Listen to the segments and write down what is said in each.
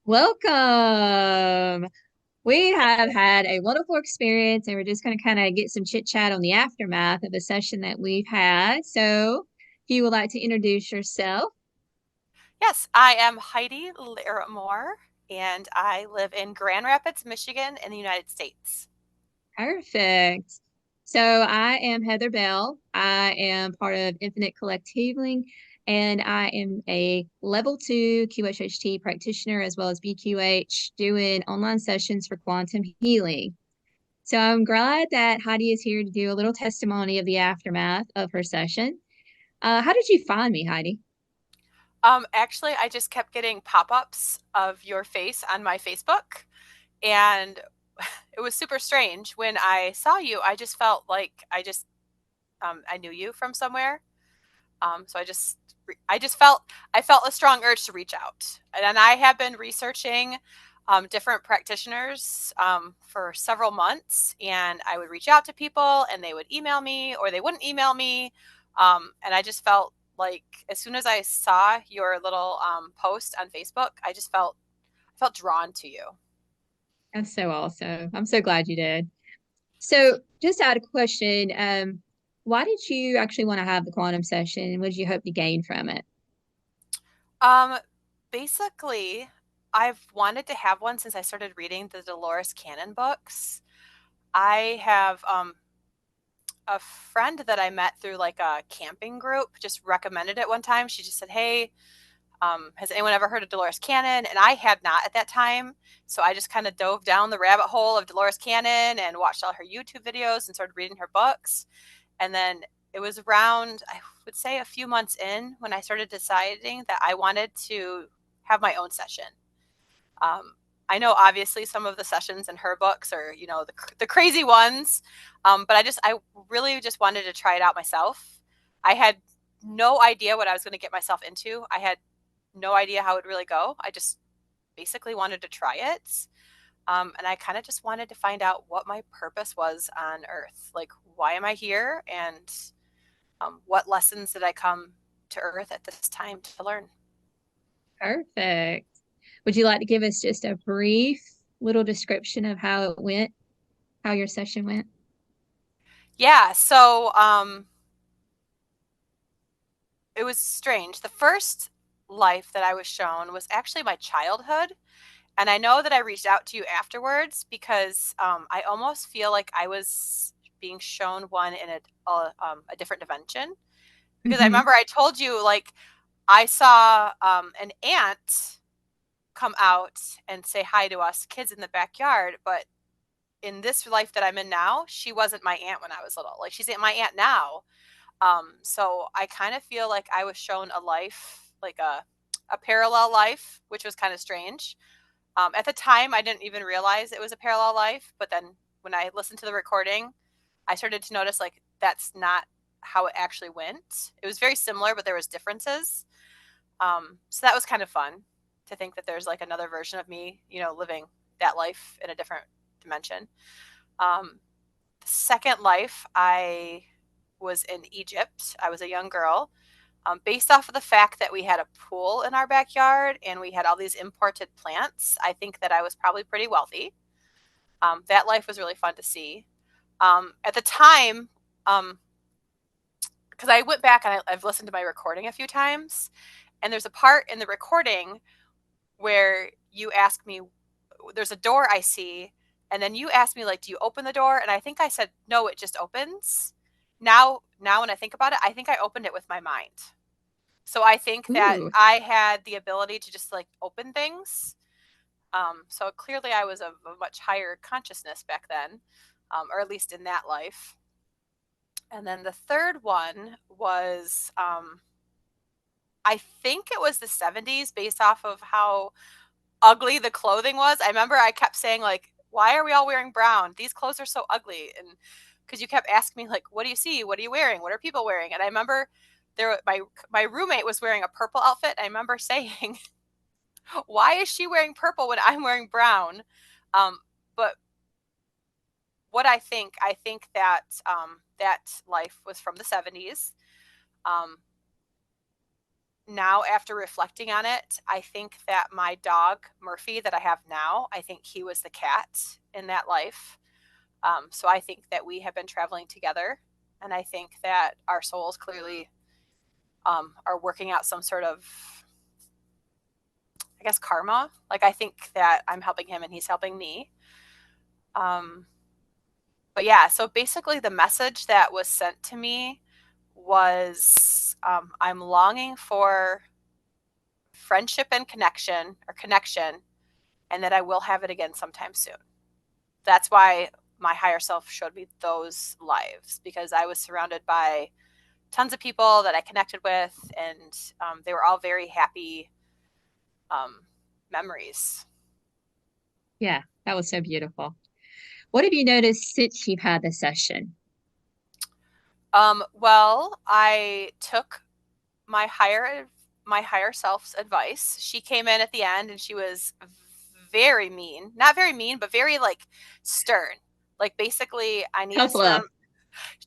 Welcome. We have had a wonderful experience, and we're just going to kind of get some chit chat on the aftermath of the session that we've had. So, if you would like to introduce yourself, Yes, I am Heidi Larimore, and I live in Grand Rapids, Michigan, in the United States. perfect. So, I am Heather Bell. I am part of Infinite Collectively, and I am a level two QHHT practitioner as well as BQH doing online sessions for quantum healing. So I'm glad that Heidi is here to do a little testimony of the aftermath of her session. How did you find me, Heidi? Actually, I just kept getting pop-ups of your face on my Facebook, and it was super strange. When I saw you, I just felt like I knew you from somewhere. So I felt a strong urge to reach out, and I have been researching different practitioners for several months, and I would reach out to people, and they would email me or they wouldn't email me, and I just felt like as soon as I saw your little post on Facebook, I felt drawn to you. That's so awesome. I'm so glad you did. So just out of question, why did you actually want to have the quantum session and what did you hope to gain from it? Um, Basically, I've wanted to have one since I started reading the Dolores Cannon books. I have a friend that I met through like a camping group just recommended it one time. She just said, "Hey, has anyone ever heard of Dolores Cannon?" And I had not at that time, so I just kind of dove down the rabbit hole of Dolores Cannon and watched all her YouTube videos and started reading her books. And then it was around, I would say, a few months in when I started deciding that I wanted to have my own session. Um, I know obviously some of the sessions in her books are, the crazy ones, but I really just wanted to try it out myself. I had no idea what I was going to get myself into. I had no idea how it would really go. I just basically wanted to try it. And I kind of just wanted to find out what my purpose was on Earth. Like, why am I here? And what lessons did I come to Earth at this time to learn? Perfect. Would you like to give us just a brief little description of how it went, how your session went? Yeah, so it was strange. The first life that I was shown was actually my childhood. And I know that I reached out to you afterwards because I almost feel like I was being shown one in a different dimension. Because I Hmm. remember I told you, like, I saw an ant come out and say hi to us kids in the backyard. But in this life that I'm in now, she wasn't my aunt when I was little. Like, she's my aunt now. So I kind of feel like I was shown a life, like a parallel life, which was kind of strange. At the time, I didn't even realize it was a parallel life. But then when I listened to the recording, I started to notice like that's not how it actually went. It was very similar, but there was differences. So that was kind of fun to think that there's like another version of me, living that life in a different dimension. The second life, I was in Egypt. I was a young girl. Based off of the fact that we had a pool in our backyard and we had all these imported plants, I think that I was probably pretty wealthy. That life was really fun to see. At the time, because I went back and I've listened to my recording a few times, and there's a part in the recording where you ask me, there's a door I see, and then you asked me like, do you open the door? And I think I said, no, it just opens. Now when I think about it, I think I opened it with my mind. So I think that Ooh, I had the ability to just like open things. So clearly I was of a much higher consciousness back then, or at least in that life. And then the third one was, I think it was the 70s based off of how ugly the clothing was. I remember I kept saying like, "Why are we all wearing brown? These clothes are so ugly." And because you kept asking me like, "What do you see? What are you wearing? What are people wearing?" And I remember my roommate was wearing a purple outfit. I remember saying, "Why is she wearing purple when I'm wearing brown?" But what I think that that life was from the 70s. Um, now, after reflecting on it, I think that my dog, Murphy, that I have now, I think he was the cat in that life. So I think that we have been traveling together. And I think that our souls clearly are working out some sort of, I guess, karma. Like, I think that I'm helping him and he's helping me. Um, but yeah, so basically, the message that was sent to me was I'm longing for friendship and connection, and that I will have it again sometime soon. That's why my higher self showed me those lives, because I was surrounded by tons of people that I connected with, and they were all very happy um, memories. Yeah, that was so beautiful. What have you noticed since you've had the session? Well, I took my higher self's advice. She came in at the end and she was very mean. Not very mean, but very like stern. Like basically I need to Tough love. surround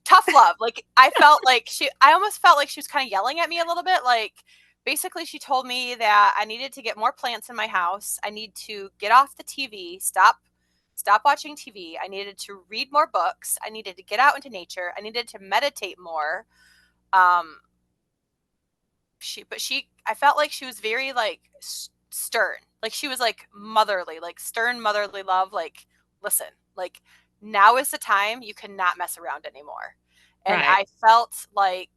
tough love. Like I almost felt like she was kind of yelling at me a little bit. Like basically she told me that I needed to get more plants in my house. I need to get off the TV, stop watching TV. I needed to read more books. I needed to get out into nature. I needed to meditate more. Um, she I felt like she was very like stern. Like she was like motherly, like stern motherly love. Like, listen, like now is the time. You cannot mess around anymore. And Right. I felt like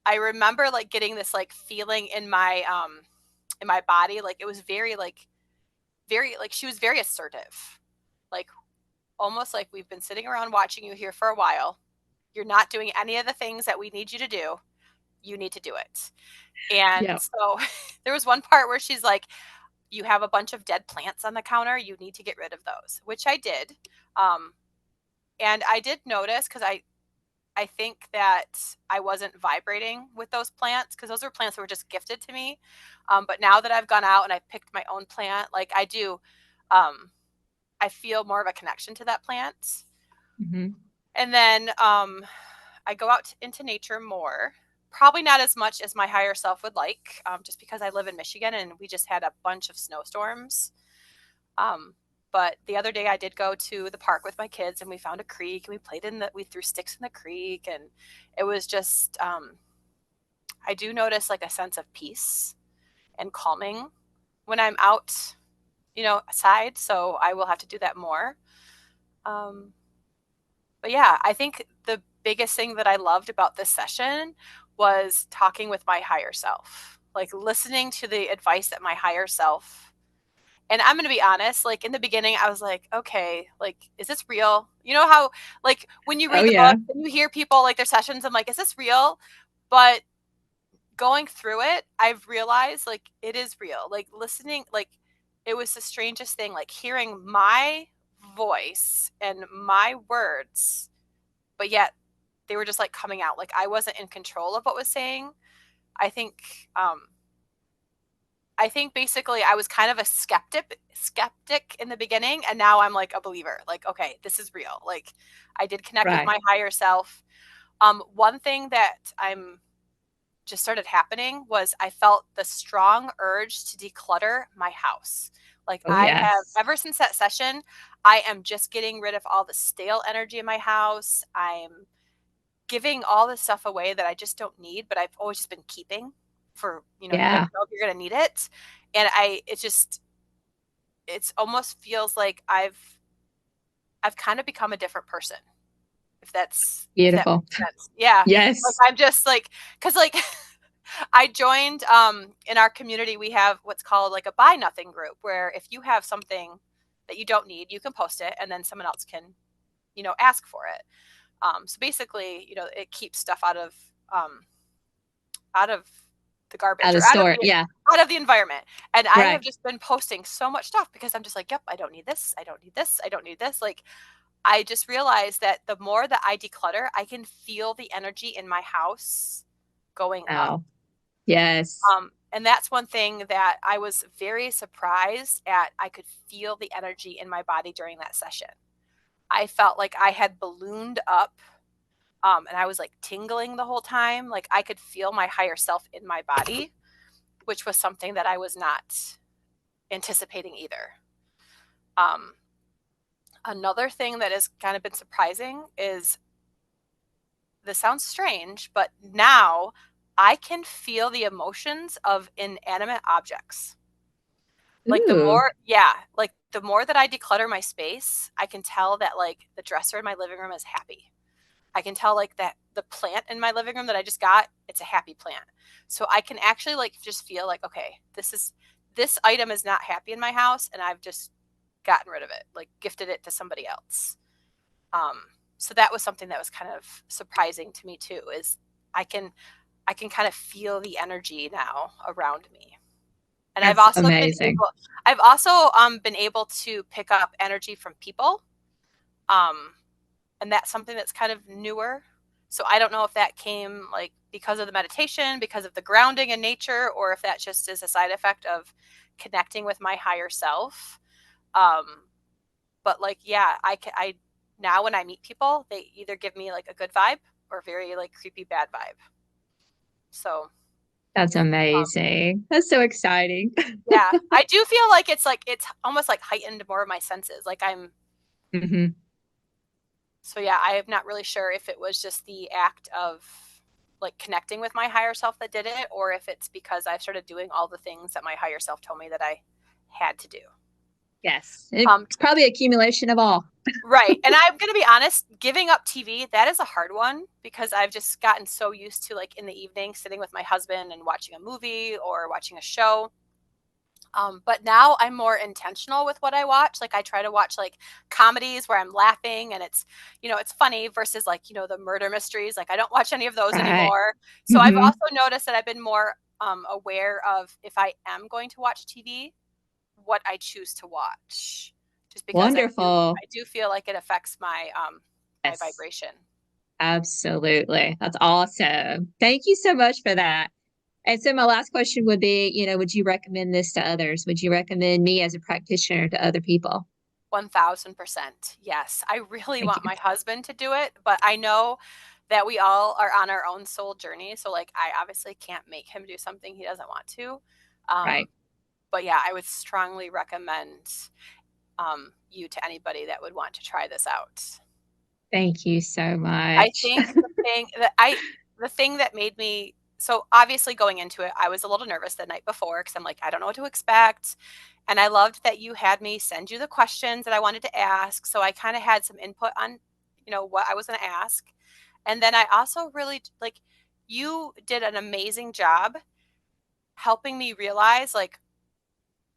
I remember like getting this like feeling in my body. Like it was very like she was very assertive. Like almost like we've been sitting around watching you here for a while. You're not doing any of the things that we need you to do. You need to do it. And Yeah. so there was one part where she's like, you have a bunch of dead plants on the counter. You need to get rid of those, which I did. Um, and I did notice because I think that I wasn't vibrating with those plants because those were plants that were just gifted to me. But now that I've gone out and I've picked my own plant, like I do, um, I feel more of a connection to that plant. Hmm. And then I go out into nature more. Probably not as much as my higher self would like, just because I live in Michigan and we just had a bunch of snowstorms. Um, but the other day I did go to the park with my kids and we found a creek and we threw sticks in the creek, and it was just, I do notice like a sense of peace and calming when I'm out, aside. So I will have to do that more. Um, But yeah, I think the biggest thing that I loved about this session was talking with my higher self, like listening to the advice that my higher self. And I'm going to be honest, like in the beginning, I was like, okay, like, is this real? You know how, like, when you Oh read the yeah. book and you hear people like their sessions, I'm like, is this real? But going through it, I've realized like it is real. Like listening, like, it was the strangest thing, like hearing my voice and my words, but yet they were just like coming out. Like I wasn't in control of what was saying. I think I think basically I was kind of a skeptic in the beginning, and now I'm like a believer. Like, okay, this is real. Like I did connect with Right. my higher self. One thing that I'm just started happening was I felt the strong urge to declutter my house. Like Oh I have yes. ever since that session, I am just getting rid of all the stale energy in my house. I'm giving all this stuff away that I just don't need, but I've always just been keeping for, you never Yeah. know if you're going to need it. And it's almost feels like I've kind of become a different person. If that Beautiful. makes sense. Yeah. Like Yes. I'm just like, cause like I joined, in our community, we have what's called like a buy nothing group, where if you have something that you don't need, you can post it and then someone else can, ask for it. So basically, it keeps stuff um, out of the Out garbage, of or the store. Yeah. out of the environment. And I have Right. just been posting so much stuff because I'm just like, yep, I don't need this. I don't need this. I don't need this. Like I just realized that the more that I declutter, I can feel the energy in my house going up. Oh, yes. And that's one thing that I was very surprised at. I could feel the energy in my body during that session. I felt like I had ballooned up. And I was like tingling the whole time. Like I could feel my higher self in my body, which was something that I was not anticipating either. Um, Another thing that has kind of been surprising is, this sounds strange, but now I can feel the emotions of inanimate objects. Like the Ooh, more, yeah, like the more that I declutter my space, I can tell that like the dresser in my living room is happy. I can tell like that the plant in my living room that I just got, it's a happy plant. So I can actually like just feel like, okay, this item is not happy in my house and I've just gotten rid of it, like gifted it to somebody else. Um, so that was something that was kind of surprising to me too, is I can I can kind of feel the energy now around me. And that's amazing. I've also been able to pick up energy from people. Um, and that's something that's kind of newer. So I don't know if that came like because of the meditation, because of the grounding in nature, or if that just is a side effect of connecting with my higher self. Um, but like, yeah, I now when I meet people, they either give me like a good vibe or very like creepy bad vibe. So That's um, amazing. That's so exciting. yeah, I do feel like it's almost like heightened more of my senses. Like I'm Hmm. So yeah, I am not really sure if it was just the act of like connecting with my higher self that did it, or if it's because I've started doing all the things that my higher self told me that I had to do. Yes, Um, it's probably accumulation of all. right. And I'm going to be honest, giving up TV, that is a hard one because I've just gotten so used to like in the evening sitting with my husband and watching a movie or watching a show. But now I'm more intentional with what I watch. Like I try to watch like comedies where I'm laughing and it's funny versus like, the murder mysteries. Like I don't watch any of those Right. anymore. So I've Hmm. also noticed that I've been more aware of if I am going to watch TV, what I choose to watch. Just because Wonderful. I do feel like it affects my Yes, vibration. absolutely. That's awesome. Thank you so much for that. And so my last question would be, would you recommend this to others? Would you recommend me as a practitioner to other people? 1000%. Yes. I really Thank want you. my husband to do it, but I know that we all are on our own soul journey. So, like, I obviously can't make him do something he doesn't want to. Um, Right. but yeah, I would strongly recommend you to anybody that would want to try this out. Thank you so I much. think the thing that made me so obviously going into it, I was a little nervous the night before because I'm like, I don't know what to expect. And I loved that you had me send you the questions that I wanted to ask. So I kind of had some input on, what I was going to ask. And then I also really like you did an amazing job helping me realize like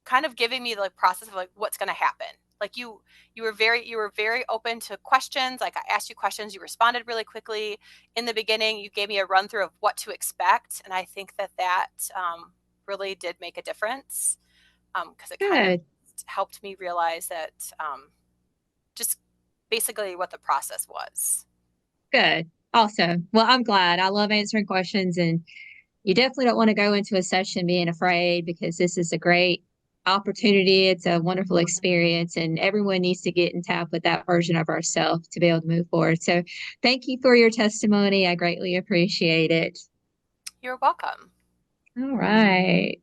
kind of giving me the process of like what's going to happen. Like you were very open to questions. Like I asked you questions, you responded really quickly. In the beginning, you gave me a run through of what to expect, and I think that really did make a difference because it kind of Good. helped me realize that just basically what the process was. Good. Awesome. Well, I'm glad. I love answering questions, and you definitely don't want to go into a session being afraid because this is a great opportunity. It's a wonderful experience, and everyone needs to get in tap with that version of ourselves to be able to move forward. So, thank you for your testimony. I greatly appreciate it. You're welcome. All right.